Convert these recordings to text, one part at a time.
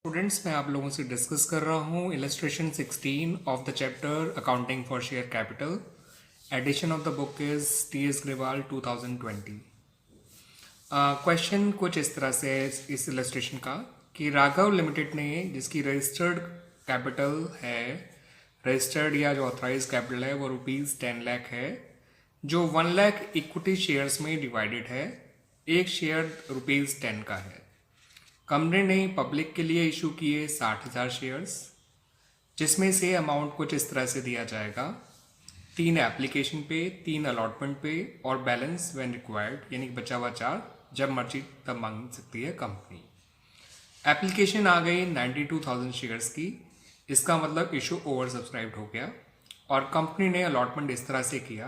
Students, मैं आप लोगों से डिस्कस कर रहा हूँ illustration 16 of the chapter accounting for share capital. Edition of the book is T S. Grewal 2020। Question कुछ इस तरह से है इस इलस्ट्रेशन का कि राघव लिमिटेड ने, जिसकी रजिस्टर्ड कैपिटल है, रजिस्टर्ड या जो ऑथराइज कैपिटल है वो ₹10 लाख है, जो 1 लाख इक्विटी शेयर्स में डिवाइडेड है। एक शेयर ₹10 का है। कंपनी ने पब्लिक के लिए इशू किए 60,000 शेयर्स, जिसमें से अमाउंट कुछ इस तरह से दिया जाएगा: 3 एप्लीकेशन पे, 3 अलॉटमेंट पे और बैलेंस व्हेन रिक्वायर्ड, यानी बचा हुआ 4 जब मर्जी तब मांग सकती है कंपनी। एप्लीकेशन आ गई 92,000 शेयर्स की। इसका मतलब इशू ओवर सब्सक्राइब्ड हो गया और कंपनी ने अलॉटमेंट इस तरह से किया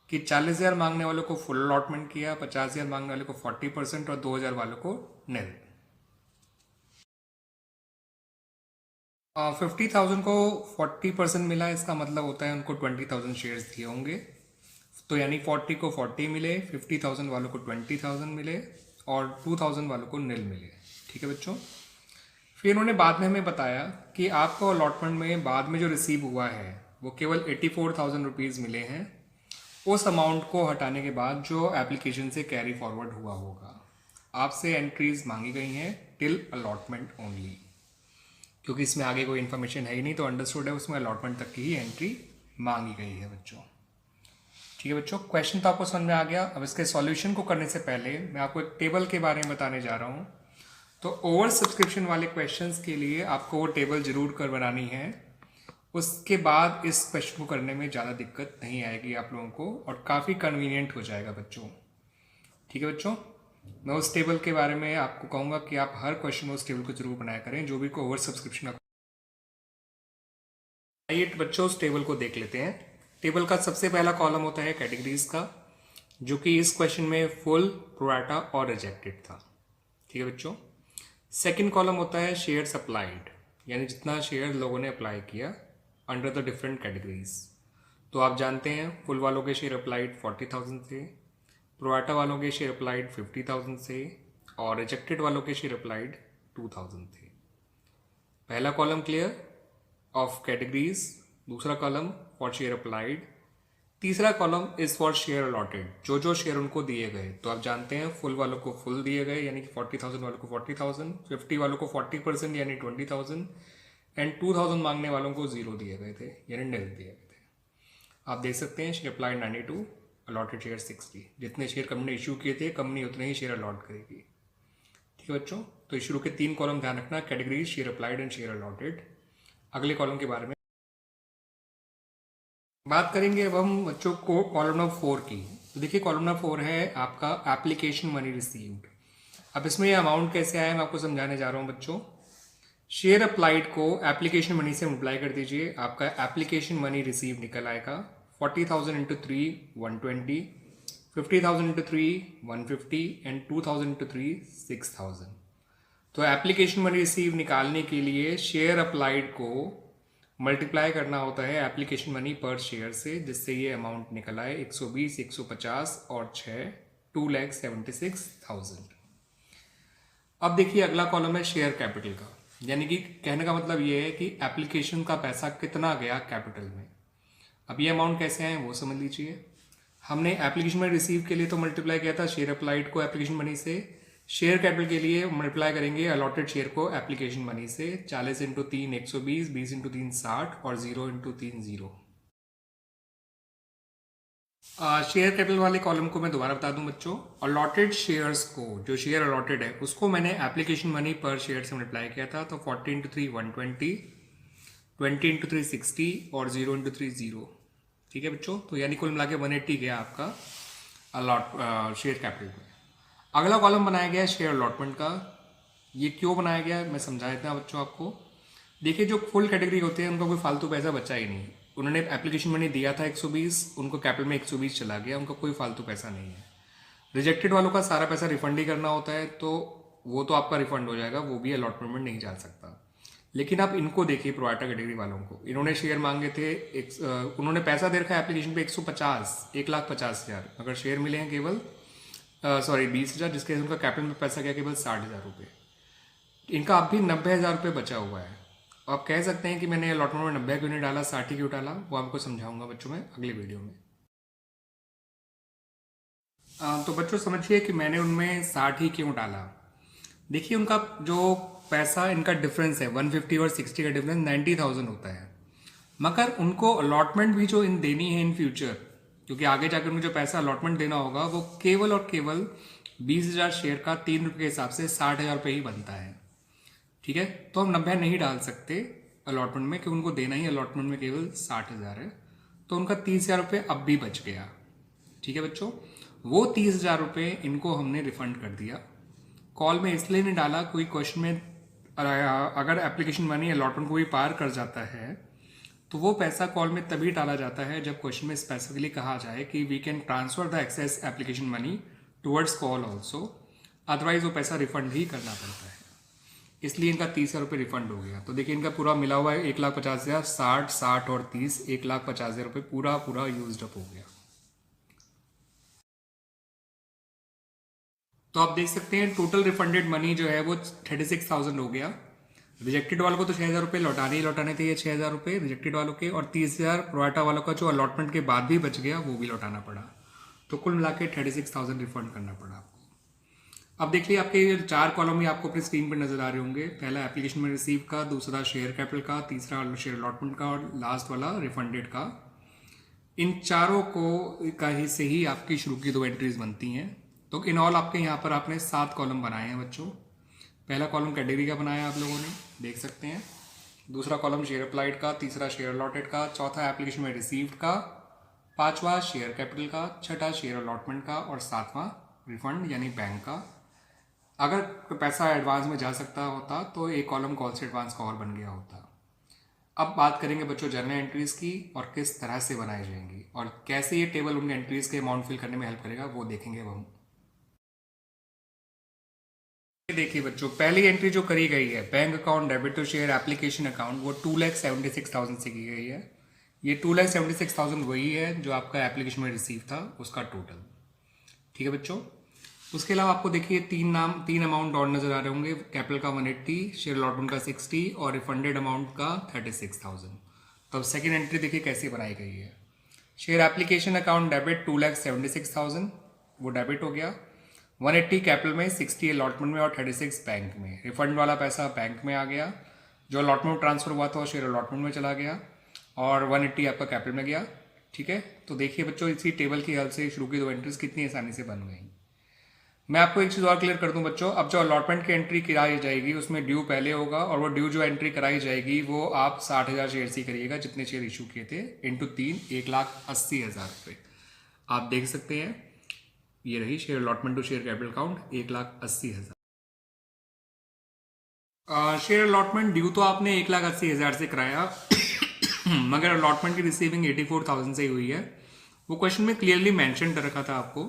कि 40,000 मांगने वालों को फुल अलॉटमेंट किया, 50,000 मांगने वाले को 40% और 2,000 वालों को निल। 50,000 को 40% मिला, इसका मतलब होता है उनको 20,000 शेयर्स दिए होंगे। तो यानी 40 को 40 मिले, 50,000 वालों को 20,000 मिले और 2,000 वालों को निल मिले। ठीक है बच्चों। फिर उन्होंने बाद में हमें बताया कि आपको अलॉटमेंट में बाद में जो रिसीव हुआ है वो केवल 84,000 रुपीज़ मिले हैं। उस अमाउंट को हटाने के बाद जो एप्लीकेशन से कैरी फॉरवर्ड हुआ होगा, आपसे एंट्रीज मांगी गई हैं टिल अलॉटमेंट ओनली, क्योंकि इसमें आगे कोई इन्फॉर्मेशन है ही नहीं, तो अंडरस्टूड है उसमें अलॉटमेंट तक की ही एंट्री मांगी गई है बच्चों। ठीक है बच्चों, क्वेश्चन तो आपको समझ में आ गया। अब इसके सॉल्यूशन को करने से पहले मैं आपको एक टेबल के बारे में बताने जा रहा हूँ। तो ओवर सब्सक्रिप्शन वाले क्वेश्चंस के लिए आपको वो टेबल जरूर कर बनानी है। उसके बाद इस क्वेश्चन को करने में ज़्यादा दिक्कत नहीं आएगी आप लोगों को और काफ़ी कन्वीनियंट हो जाएगा बच्चों। ठीक है बच्चों, मैं उस टेबल के बारे में आपको कहूँगा कि आप हर क्वेश्चन में उस टेबल को जरूर बनाया करें, जो भी को ओवर सब्सक्रिप्शन का। आइए बच्चों उस टेबल को देख लेते हैं। टेबल का सबसे पहला कॉलम होता है कैटेगरीज का, जो कि इस क्वेश्चन में फुल, प्रोराटा और रिजेक्टेड था। ठीक है बच्चों। सेकंड कॉलम होता है शेयर अप्लाइड, यानी जितना शेयर लोगों ने अप्लाई किया अंडर द डिफरेंट कैटेगरीज। तो आप जानते हैं फुल वालों के शेयर अप्लाइड 40,000 से, प्रोराटा वालों के शेयर अप्लाइड 50,000 से और रिजेक्टेड वालों के शेयर अप्लाइड 2,000 थे। पहला कॉलम क्लियर ऑफ कैटेगरीज, दूसरा कॉलम फॉर शेयर अप्लाइड, तीसरा column is for share allotted, जो जो शेयर उनको दिए गए। तो आप जानते हैं फुल वालों को फुल दिए गए यानी कि 40,000 वालों को 40,000, 50 वालों को 40% यानी 20,000 एंड 2,000 मांगने वालों को 0 दिए गए थे यानी निल दिए गए थे। आप देख सकते हैं शेयर अप्लाइड 92, अलॉटेड शेयर 60। जितने शेयर कंपनी ने इशू किए थे कंपनी उतने ही शेयर अलॉट करेगी। ठीक है बच्चों, तो इशू के 3 कॉलम ध्यान रखना, categories, share applied and share allotted. अगले कॉलम के बारे में बात करेंगे अब हम बच्चों को कॉलम नंबर 4 की। तो देखिए कॉलम नंबर 4 है आपका एप्लीकेशन मनी रिसीव्ड। अब इसमें ये अमाउंट कैसे आया मैं आपको समझाने जा रहा हूँ बच्चों। शेयर अप्लाइड को एप्लीकेशन मनी से मल्टीप्लाई कर दीजिए, आपका एप्लीकेशन मनी रिसीव निकल आएगा। 40,000 इंटू 3 120, 50,000 इंटू 3 150 एंड 2,000 इंटू 3 6,000। तो एप्लीकेशन मनी रिसीव निकालने के लिए शेयर अप्लाइड को मल्टीप्लाई करना होता है एप्लीकेशन मनी पर शेयर से, जिससे ये अमाउंट निकल आए 120, 150 और 6 2,76,000। अब देखिए अगला कॉलम है शेयर कैपिटल का, यानी कि कहने का मतलब ये है कि एप्लीकेशन का पैसा कितना गया कैपिटल में। अब ये अमाउंट कैसे आए वो समझ लीजिए। हमने एप्लीकेशन मनी रिसीव के लिए तो मल्टीप्लाई किया था शेयर अप्लाइड को एप्लीकेशन मनी से, शेयर कैपिटल के लिए मल्टीप्लाई करेंगे अलॉटेड शेयर को एप्लीकेशन मनी से। 40 इंटू 3 120, 20 इंटू 3 60 और 0 इंटू 3 0। शेयर कैपिटल वाले कॉलम को मैं दोबारा बता दूं बच्चों। अलॉटेड शेयर्स को, जो शेयर अलॉटेड है उसको मैंने एप्लीकेशन मनी पर शेयर से मल्टीप्लाई किया था। तो 40 इंटू 3 120, 20 इंटू 3 60 और 0 इंटू 3 0। ठीक है बच्चों, तो यानी कुल मिला के 180 गया आपका शेयर कैपिटल में। अगला कॉलम बनाया गया है शेयर अलॉटमेंट का। ये क्यों बनाया गया मैं समझा देता हूँ बच्चों आपको। देखिए जो फुल कैटेगरी होते हैं उनका कोई फालतू पैसा बचा ही नहीं। उन्होंने एप्लीकेशन मनी दिया था 120, उनको कैपिटल में 120 चला गया, उनका कोई फालतू पैसा नहीं है। रिजेक्टेड वालों का सारा पैसा रिफंड ही करना होता है, तो वो तो आपका रिफंड हो जाएगा, वो भी अलॉटमेंट में नहीं जा सकता। लेकिन आप इनको देखिए प्रोराटा कैटेगरी वालों को, इन्होंने शेयर मांगे थे उन्होंने पैसा दे रखा है एप्लीकेशन पे 150, 1,50,000, मगर शेयर मिले हैं केवल 20,000, जिसके उनका कैपिटल में पैसा गया केवल 60,000 रुपये। इनका अब भी 90,000 रुपये बचा हुआ है। आप कह सकते हैं कि मैंने अलॉटमेंट में 90 क्यों नहीं डाला, 60 क्यों डाला, वो आपको समझाऊंगा बच्चों में अगले वीडियो में। तो बच्चों समझिए कि मैंने उनमें 60 ही क्यों डाला। देखिए उनका जो पैसा इनका डिफरेंस है 150 और 60 का डिफरेंस 90,000 होता है, मगर उनको अलॉटमेंट भी जो इन देनी है इन फ्यूचर, क्योंकि आगे जाकर उनको जो पैसा अलॉटमेंट देना होगा वो केवल और केवल 20,000 शेयर का 3 रुपये के हिसाब से 60,000 रुपये ही बनता है। ठीक है, तो हम 90 नहीं डाल सकते अलॉटमेंट में, क्योंकि उनको देना ही अलॉटमेंट में केवल 60,000 है। तो उनका 30,000 रुपये अब भी बच गया। ठीक है बच्चों, वो 30,000 रुपये इनको हमने रिफंड कर दिया। कॉल में इसलिए नहीं डाला, कोई क्वेश्चन में अगर एप्लीकेशन मनी अलॉटमेंट को भी पार कर जाता है तो वो पैसा कॉल में तभी डाला जाता है जब क्वेश्चन में स्पेसिफिकली कहा जाए कि we can transfer the excess application money towards call also, otherwise वो पैसा रिफंड ही करना पड़ता है। इसलिए इनका 30,000 रुपये रिफंड हो गया। तो देखिए इनका पूरा मिला हुआ है 1,50,000, 60 और 30, 1,50,000 रुपये पूरा पूरा यूज अप हो गया। तो आप देख सकते हैं टोटल रिफंडेड मनी जो है वो 36,000 हो गया। रिजेक्टेड वालों को तो 6,000 रुपये लौटाने ही लौटाने थे, ये 6,000 रुपये रिजेक्टेड वालों के, और 30,000 प्रोवाटा वालों का जो अलॉटमेंट के बाद भी बच गया वो भी लौटाना पड़ा। तो कुल मिला के 36,000 रिफंड करना पड़ा आपको। अब देखिए आपके 4 कॉलम ही आपको अपनी स्क्रीन पर नजर आ रहे होंगे। पहला एप्लीकेशन में रिसीव का, दूसरा शेयर कैपिटल का, तीसरा शेयर अलॉटमेंट का, और लास्ट वाला रिफंडेड का। इन चारों को का ही से ही आपकी शुरू की 2 एंट्रीज बनती हैं। तो इन ऑल आपके यहाँ पर आपने 7 कॉलम बनाए हैं बच्चों। पहला कॉलम कैटेगरी का बनाया आप लोगों ने, देख सकते हैं। दूसरा कॉलम शेयर अप्लाइड का, तीसरा शेयर अलॉटेड का, चौथा एप्लीकेशन में रिसीव्ड का, पांचवा शेयर कैपिटल का, छठा शेयर अलॉटमेंट का, और सातवां रिफंड यानी बैंक का। अगर पैसा एडवांस में जा सकता होता तो एक कॉलम कॉल से एडवांस का और बन गया होता। अब बात करेंगे बच्चों जर्नल एंट्रीज की और किस तरह से बनाई जाएंगी और कैसे ये टेबल उनके एंट्रीज के अमाउंट फिल करने में हेल्प करेगा, वो देखेंगे अब हम। देखिए बच्चों, पहली एंट्री जो करी गई है bank account debit to share application account, वो 2,76,000 से की गई है। ये 2,76,000 वही है जो आपका एप्लीकेशन में रिसीव था उसका टोटल। ठीक है बच्चों, उसके अलावा आपको देखिए 3 अमाउंट और नजर आ रहे होंगे। कैपिटल का 180, शेयर अलॉटमेंट का 60 और रिफंडेड अमाउंट का 36,000। तो अब सेकेंड एंट्री देखिए कैसे बनाई गई है। शेयर एप्लीकेशन अकाउंट डेबिट 2,76,000 वो डेबिट हो गया। 180 कैपिटल में, 60 अलॉटमेंट में और 36 बैंक में। रिफंड वाला पैसा बैंक में आ गया, जो अलॉटमेंट ट्रांसफर हुआ था वो शेयर अलॉटमेंट में चला गया, और 180 आपका कैपिटल में गया। ठीक है, तो देखिए बच्चों इसी टेबल की हेल्प से शुरू की 2 एंट्रीज कितनी आसानी से बन गई। मैं आपको एक चीज़ और क्लियर कर दूं बच्चों, अब जो अलॉटमेंट की एंट्री कराई जाएगी उसमें ड्यू पहले होगा, और वो ड्यू जो एंट्री कराई जाएगी वो आप 60,000 शेयर से करिएगा जितने शेयर इशू किए थे, इंटू 3, 1,80,000 रुपये। आप देख सकते हैं ये रही share allotment to share capital account 1,80,000। Share allotment due तो आपने 1,80,000 से कराया मगर अलॉटमेंट की रिसीविंग 84,000 से ही हुई है। वो क्वेश्चन में क्लियरली मेंशन कर रखा था आपको।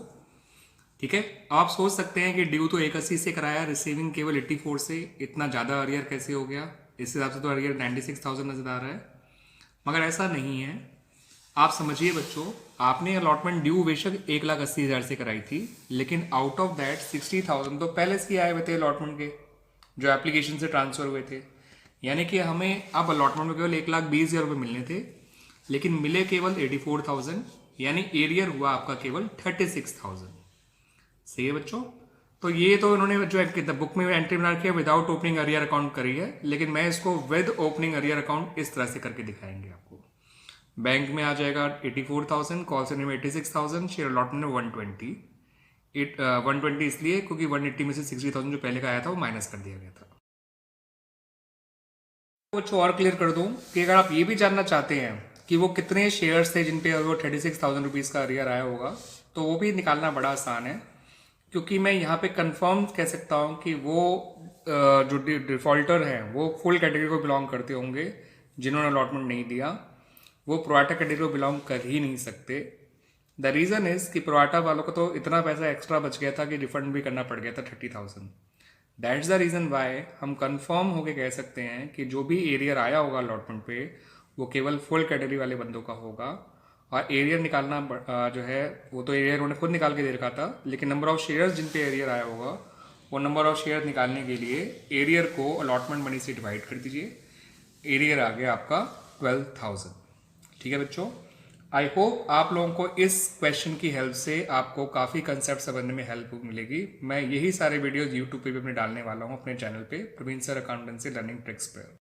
ठीक है, आप सोच सकते हैं कि ड्यू तो 180 से कराया, रिसीविंग केवल 84 से, इतना ज़्यादा अरियर कैसे हो गया। इस हिसाब से तो अरियर 96,000 नजर आ रहा है, मगर ऐसा नहीं है। आप समझिए बच्चों, आपने अलॉटमेंट ड्यू बेशक 1,80,000 से कराई थी, लेकिन आउट ऑफ दैट 60,000 तो पहले से ही आए हुए थे अलॉटमेंट के, जो एप्लीकेशन से ट्रांसफर हुए थे। यानी कि हमें अब अलॉटमेंट में केवल 1,20,000 रुपये मिलने थे, लेकिन मिले केवल 84,000, यानी एरियर हुआ आपका केवल 36,000। सही है बच्चों, तो ये तो इन्होंने जो बुक में एंट्री बना रखी है विदाउट ओपनिंग अरियर अकाउंट करी है, लेकिन मैं इसको विद ओपनिंग अरियर अकाउंट इस तरह से करके दिखाएंगे आपको। बैंक में आ जाएगा 84,000, कॉल सेंटर में 86,000, शेयर अलॉटमेंट में 120। 120 इसलिए क्योंकि 180 में से 60,000 जो पहले का आया था वो माइनस कर दिया गया था। कुछ और क्लियर कर दूं कि अगर आप ये भी जानना चाहते हैं कि वो कितने शेयर्स थे जिन पे वो 36,000 रुपीज़ का अरियर आया होगा, तो वो भी निकालना बड़ा आसान है, क्योंकि मैं यहाँ पे कंफर्म कह सकता हूँ कि वो जो डिफॉल्टर हैं वो फुल कैटेगरी को बिलोंग करते होंगे। जिन्होंने अलॉटमेंट नहीं दिया वो प्रोवाटा कैटेगरी को बिलोंग कर ही नहीं सकते। द रीज़न इज़ कि प्रोवाटा वालों को तो इतना पैसा एक्स्ट्रा बच गया था कि रिफंड भी करना पड़ गया था 30,000। दैट्स द रीज़न वाई हम कंफर्म होके कह सकते हैं कि जो भी एरियर आया होगा अलॉटमेंट पे वो केवल फुल कैटेगरी वाले बंदों का होगा। और एरियर निकालना जो है वो तो एरियर उन्होंने खुद निकाल के दे रखा था, लेकिन नंबर ऑफ शेयर्स जिन पे एरियर आया होगा वो नंबर ऑफ शेयर निकालने के लिए एरियर को अलॉटमेंट मनी से डिवाइड कर दीजिए। एरियर आ गया आपका 12,000। ठीक है बच्चों, आई होप आप लोगों को इस क्वेश्चन की हेल्प से आपको काफ़ी कंसेप्ट समझने में हेल्प मिलेगी। मैं यही सारे वीडियोस यूट्यूब पे भी अपने डालने वाला हूँ अपने चैनल पे, Praveen sir accountancy learning tricks पे।